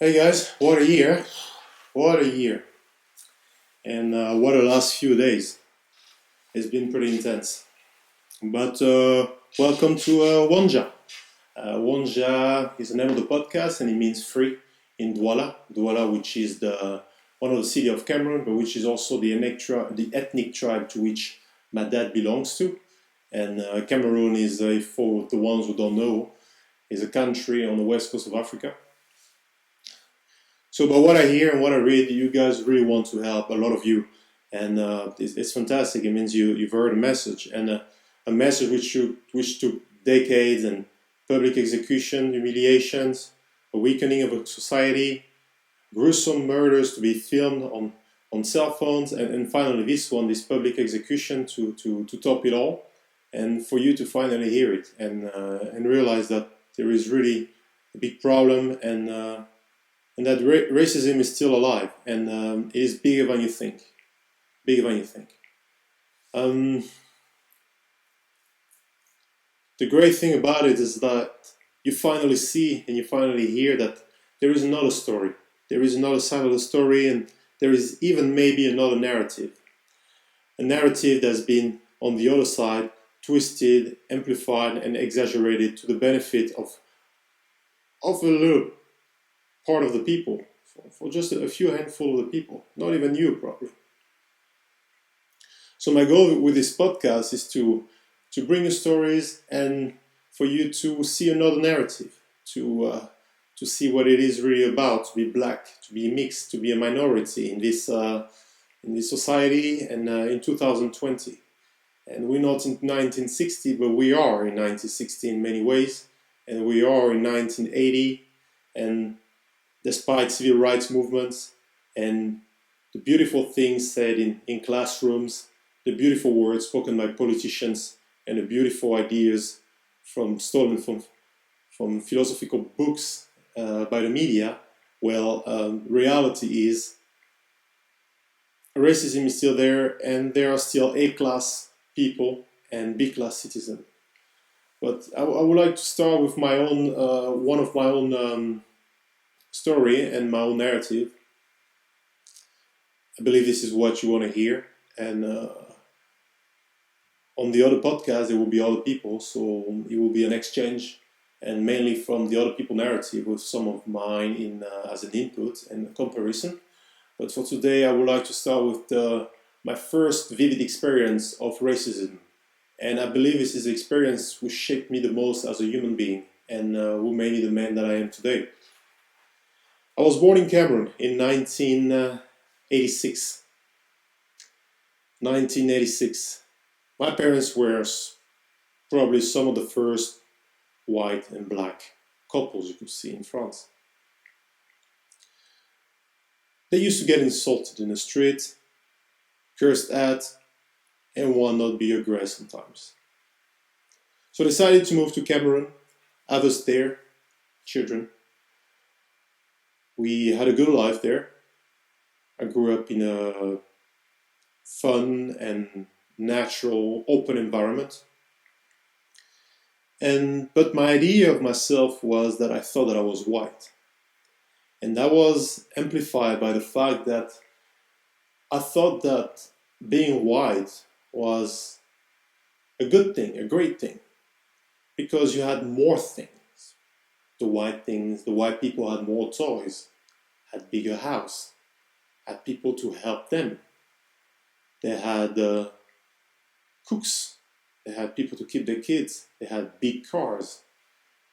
Hey guys, what a year! What a year! And what a last few days. It's been pretty intense. But welcome to Wonja. Wonja is the name of the podcast and it means free in Douala. Douala, which is the one of the city of Cameroon, but which is also the ethnic tribe to which my dad belongs to. And Cameroon is, for the ones who don't know, is a country on the west coast of Africa. So, but what I hear and what I read, you guys really want to help, a lot of you, and it's fantastic. It means you've heard a message, and a message which took decades and public execution, humiliations, a weakening of a society, gruesome murders to be filmed on cell phones, and finally this public execution to top it all, and for you to finally hear it and realize that there is really a big problem and that racism is still alive, and it is bigger than you think. Bigger than you think. The great thing about it is that you finally see and you finally hear that there is another story. There is another side of the story, and there is even maybe another narrative. A narrative that's been, on the other side, twisted, amplified, and exaggerated to the benefit of a little part of the people, for just a few handful of the people, not even you probably. So my goal with this podcast is to bring you stories and for you to see another narrative, to see what it is really about to be black, to be mixed, to be a minority in this society, and in 2020. And we're not in 1960, but we are in 1960 in many ways, and we are in 1980, and despite civil rights movements and the beautiful things said in classrooms, the beautiful words spoken by politicians, and the beautiful ideas stolen from philosophical books by the media, reality is racism is still there, and there are still A-class people and B-class citizens. But I would like to start with my own, one of my own story and my own narrative. I believe this is what you want to hear, and on the other podcast there will be other people, so it will be an exchange, and mainly from the other people narrative with some of mine in as an input and a comparison. But for today I would like to start with my first vivid experience of racism, and I believe this is the experience which shaped me the most as a human being, and who made me the man that I am today. I was born in Cameroon in 1986. 1986. My parents were probably some of the first white and black couples you could see in France. They used to get insulted in the street, cursed at, and one not be aggressed sometimes. So I decided to move to Cameroon, have us there, children. We had a good life there. I grew up in a fun and natural, open environment. But my idea of myself was that I thought that I was white. And that was amplified by the fact that I thought that being white was a good thing, a great thing, because you had more things. The white people had more toys, had bigger house, had people to help them. They had cooks, they had people to keep their kids, they had big cars,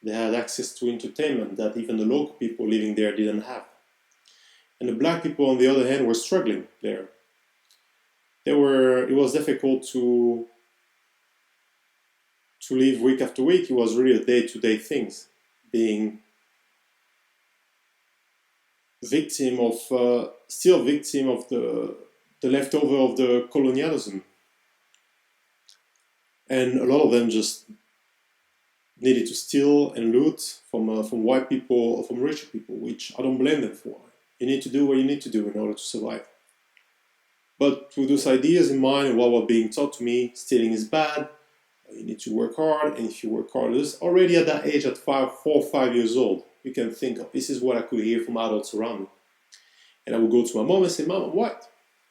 they had access to entertainment that even the local people living there didn't have. And the black people, on the other hand, were struggling there. It was difficult to live week after week. It was really a day-to-day things. Being still victim of the leftover of the colonialism. And a lot of them just needed to steal and loot from white people or from richer people, which I don't blame them for. You need to do what you need to do in order to survive. But with those ideas in mind and what were being taught to me, stealing is bad, you need to work hard, and if you work hard, already at that age, at 4 or 5 years old, you can think of. This is what I could hear from adults around me. And I would go to my mom and say, Mom, I'm white.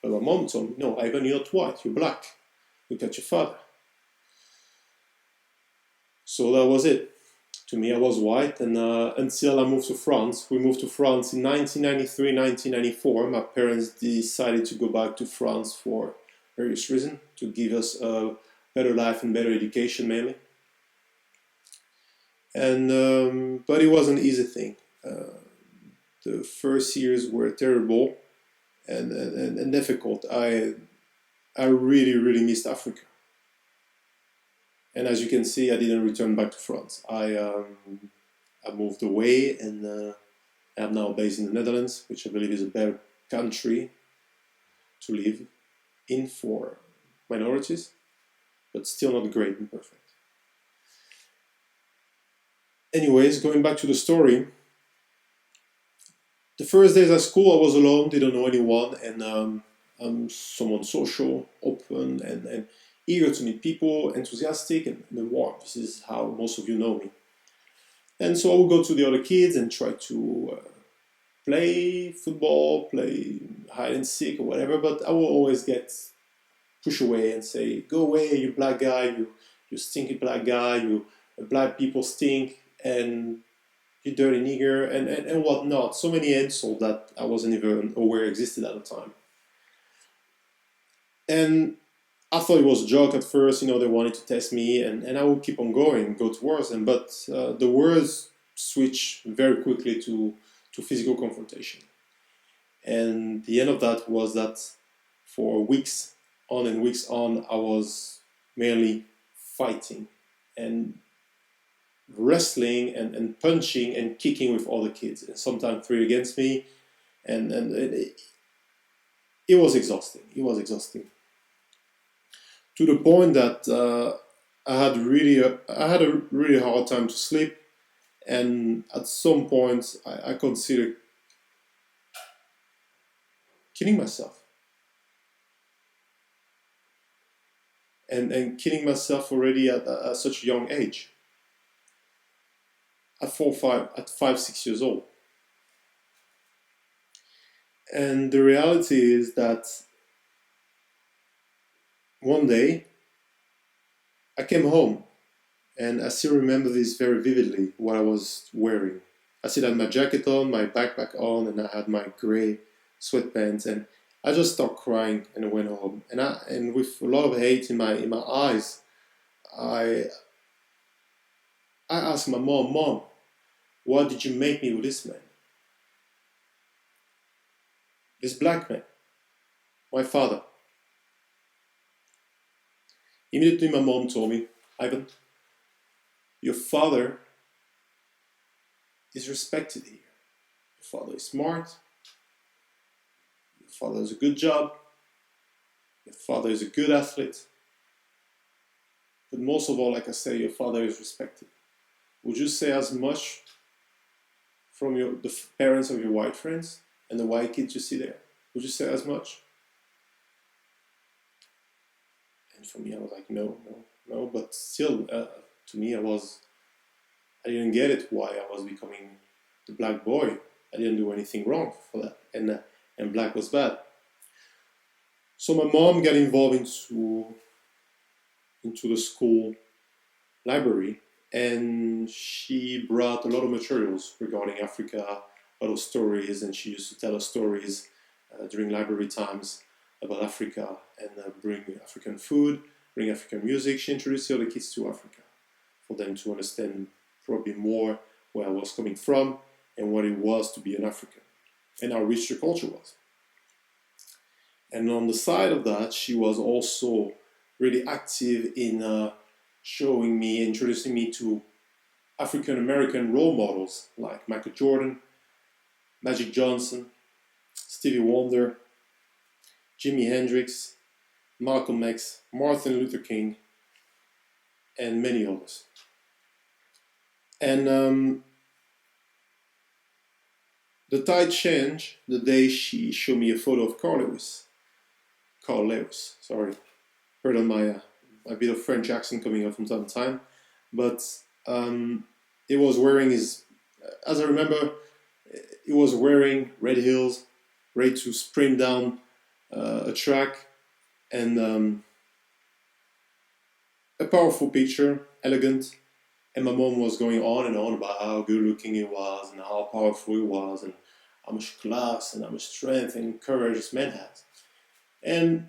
But my mom told me, no, Ivan, you're not white, you're black. Look at your father. So that was it. To me, I was white, and until I moved to France. We moved to France in 1993, 1994. My parents decided to go back to France for various reasons, to give us a better life and better education mainly. And but it was an easy thing. The first years were terrible and difficult. I really, really missed Africa. And as you can see, I didn't return back to France. I moved away, and I'm now based in the Netherlands, which I believe is a better country to live in for minorities, but still not great and perfect. Anyways, going back to the story, the first days at school I was alone, didn't know anyone, and I'm someone social, open, and eager to meet people, enthusiastic and warm. This is how most of you know me. And so I would go to the other kids and try to play football, play hide and seek or whatever, but I will always get pushed away and say, go away, you black guy, you stinky black guy, you black people stink, and you dirty nigger, and whatnot. So many insults that I wasn't even aware existed at the time. And I thought it was a joke at first, they wanted to test me, and I would keep on going, go towards them. But the words switched very quickly to physical confrontation. And the end of that was that for weeks on and weeks on, I was mainly fighting and wrestling and punching and kicking with other kids, and sometimes three against me. And it was exhausting. It was exhausting. To the point that I had a really hard time to sleep, and at some point I considered killing myself, and killing myself already at such a young age, at 5, 6 years old. And the reality is that one day I came home, and I still remember this very vividly, what I was wearing. I still had my jacket on, my backpack on, and I had my gray sweatpants, and I just started crying and I went home. And with a lot of hate in my eyes, I asked my mom, why did you make me with this man? This black man, my father. Immediately my mom told me, Ivan, your father is respected here. Your father is smart. Your father has a good job. Your father is a good athlete. But most of all, like I say, your father is respected. Would you say as much from the parents of your white friends and the white kids you see there? Would you say as much? And for me, I was like, no. But still, to me, I didn't get it why I was becoming the black boy. I didn't do anything wrong for that, and black was bad. So my mom got involved into the school library, and she brought a lot of materials regarding Africa, a lot of stories, and she used to tell us stories during library times about Africa, and bring African food, bring African music. She introduced the other kids to Africa for them to understand probably more where I was coming from and what it was to be an African and how rich the culture was. And on the side of that, she was also really active in showing me, introducing me to African American role models like Michael Jordan, Magic Johnson, Stevie Wonder, Jimi Hendrix, Malcolm X, Martin Luther King, and many others. And the tide changed the day she showed me a photo of Carl Lewis, sorry. Pardon my bit of French accent coming up from time to time. But it was wearing his As I remember, he was wearing red heels, ready to sprint down a track, and a powerful picture, elegant. And my mom was going on and on about how good looking he was and how powerful he was and how much class and how much strength and courage this man had. And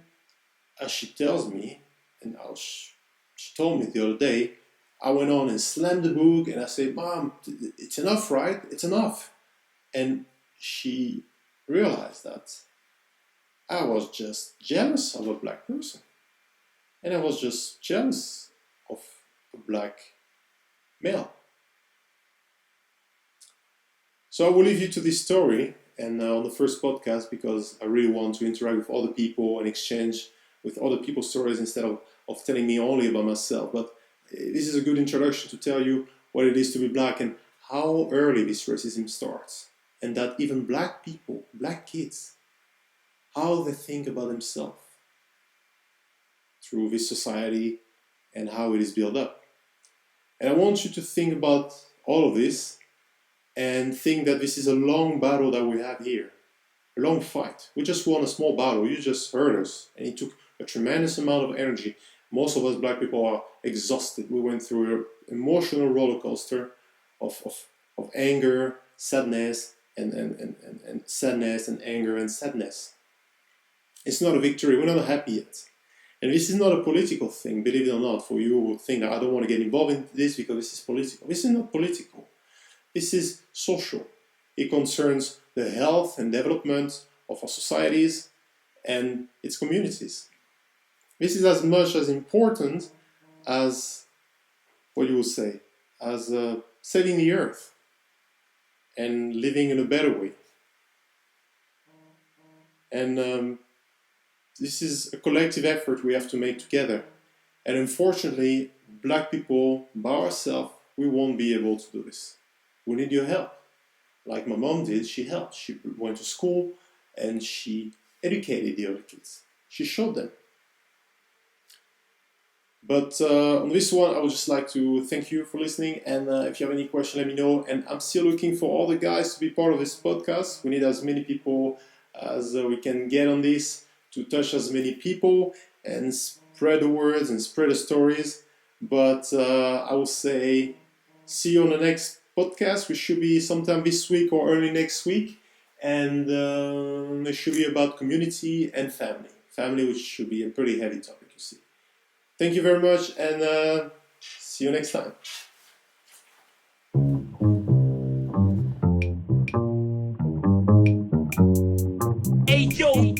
as she tells me, and she told me the other day, I went on and slammed the book and I said, Mom, it's enough, right? It's enough. And she realized that I was just jealous of a black person. And I was just jealous of a black male. So I will leave you to this story and on the first podcast because I really want to interact with other people and exchange with other people's stories instead of telling me only about myself. But this is a good introduction to tell you what it is to be black and how early this racism starts. And that even black people, black kids, how they think about themselves through this society and how it is built up. And I want you to think about all of this and think that this is a long battle that we have here, a long fight. We just won a small battle. You just heard us, and it took a tremendous amount of energy. Most of us black people are exhausted. We went through an emotional roller coaster of anger, sadness, and sadness and anger and sadness. It's not a victory. We're not happy yet. And this is not a political thing, believe it or not, for you who think I don't want to get involved in this because this is political. This is not political. This is social. It concerns the health and development of our societies and its communities. This is as much as important as, what you would say, as saving the earth and living in a better way. And this is a collective effort we have to make together. And unfortunately, black people, by ourselves, we won't be able to do this. We need your help. Like my mom did, she helped. She went to school and she educated the other kids. She showed them. But on this one, I would just like to thank you for listening. And if you have any question, let me know. And I'm still looking for all the guys to be part of this podcast. We need as many people as we can get on this to touch as many people and spread the words and spread the stories. But I will say, see you on the next podcast, which should be sometime this week or early next week. And it should be about community and family. Family, which should be a pretty heavy topic, you see. Thank you very much, and see you next time. Hey yo,